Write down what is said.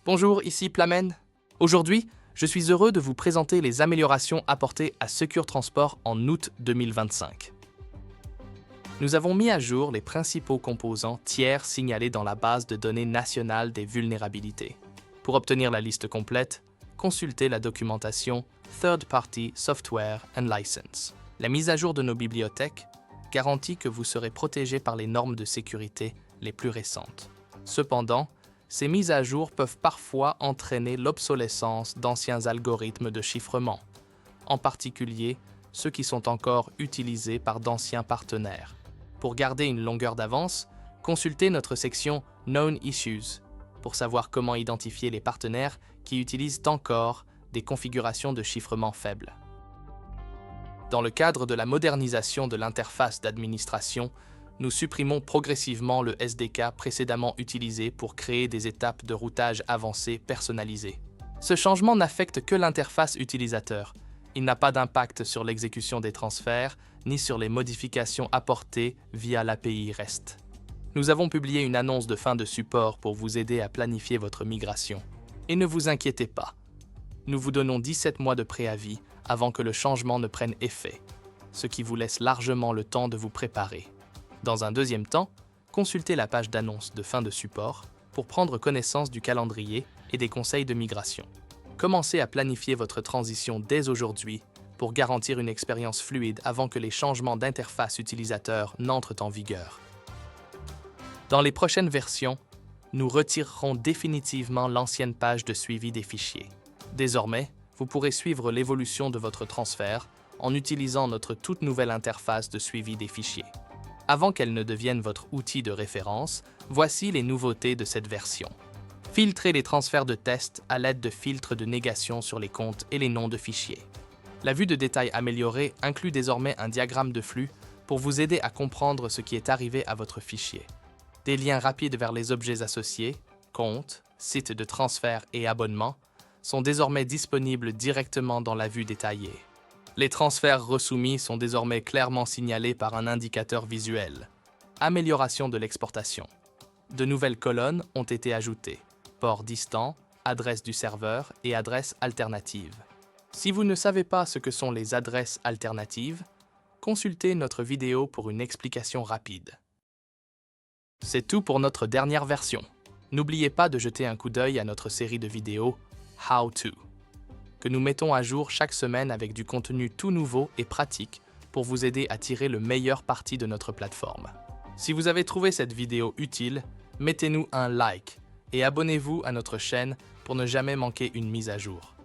Bonjour, ici Plamen. Aujourd'hui, je suis heureux de vous présenter les améliorations apportées à Secure Transport en août 2025. Nous avons mis à jour les principaux composants tiers signalés dans la base de données nationale des vulnérabilités. Pour obtenir la liste complète, consultez la documentation Third Party Software and License. La mise à jour de nos bibliothèques garantit que vous serez protégé par les normes de sécurité les plus récentes. Cependant, ces mises à jour peuvent parfois entraîner l'obsolescence d'anciens algorithmes de chiffrement, en particulier ceux qui sont encore utilisés par d'anciens partenaires. Pour garder une longueur d'avance, consultez notre section Known Issues pour savoir comment identifier les partenaires qui utilisent encore des configurations de chiffrement faibles. Dans le cadre de la modernisation de l'interface d'administration, nous supprimons progressivement le SDK précédemment utilisé pour créer des étapes de routage avancées personnalisées. Ce changement n'affecte que l'interface utilisateur. Il n'a pas d'impact sur l'exécution des transferts, ni sur les modifications apportées via l'API REST. Nous avons publié une annonce de fin de support pour vous aider à planifier votre migration. Et ne vous inquiétez pas, nous vous donnons 17 mois de préavis avant que le changement ne prenne effet, ce qui vous laisse largement le temps de vous préparer. Dans un deuxième temps, consultez la page d'annonce de fin de support pour prendre connaissance du calendrier et des conseils de migration. Commencez à planifier votre transition dès aujourd'hui pour garantir une expérience fluide avant que les changements d'interface utilisateur n'entrent en vigueur. Dans les prochaines versions, nous retirerons définitivement l'ancienne page de suivi des fichiers. Désormais, vous pourrez suivre l'évolution de votre transfert en utilisant notre toute nouvelle interface de suivi des fichiers. Avant qu'elle ne devienne votre outil de référence, voici les nouveautés de cette version. Filtrez les transferts de test à l'aide de filtres de négation sur les comptes et les noms de fichiers. La vue de détail améliorée inclut désormais un diagramme de flux pour vous aider à comprendre ce qui est arrivé à votre fichier. Des liens rapides vers les objets associés, comptes, sites de transfert et abonnements sont désormais disponibles directement dans la vue détaillée. Les transferts resoumis sont désormais clairement signalés par un indicateur visuel. Amélioration de l'exportation. De nouvelles colonnes ont été ajoutées. Port distant, adresse du serveur et adresse alternative. Si vous ne savez pas ce que sont les adresses alternatives, consultez notre vidéo pour une explication rapide. C'est tout pour notre dernière version. N'oubliez pas de jeter un coup d'œil à notre série de vidéos How To, que nous mettons à jour chaque semaine avec du contenu tout nouveau et pratique pour vous aider à tirer le meilleur parti de notre plateforme. Si vous avez trouvé cette vidéo utile, mettez-nous un like et abonnez-vous à notre chaîne pour ne jamais manquer une mise à jour.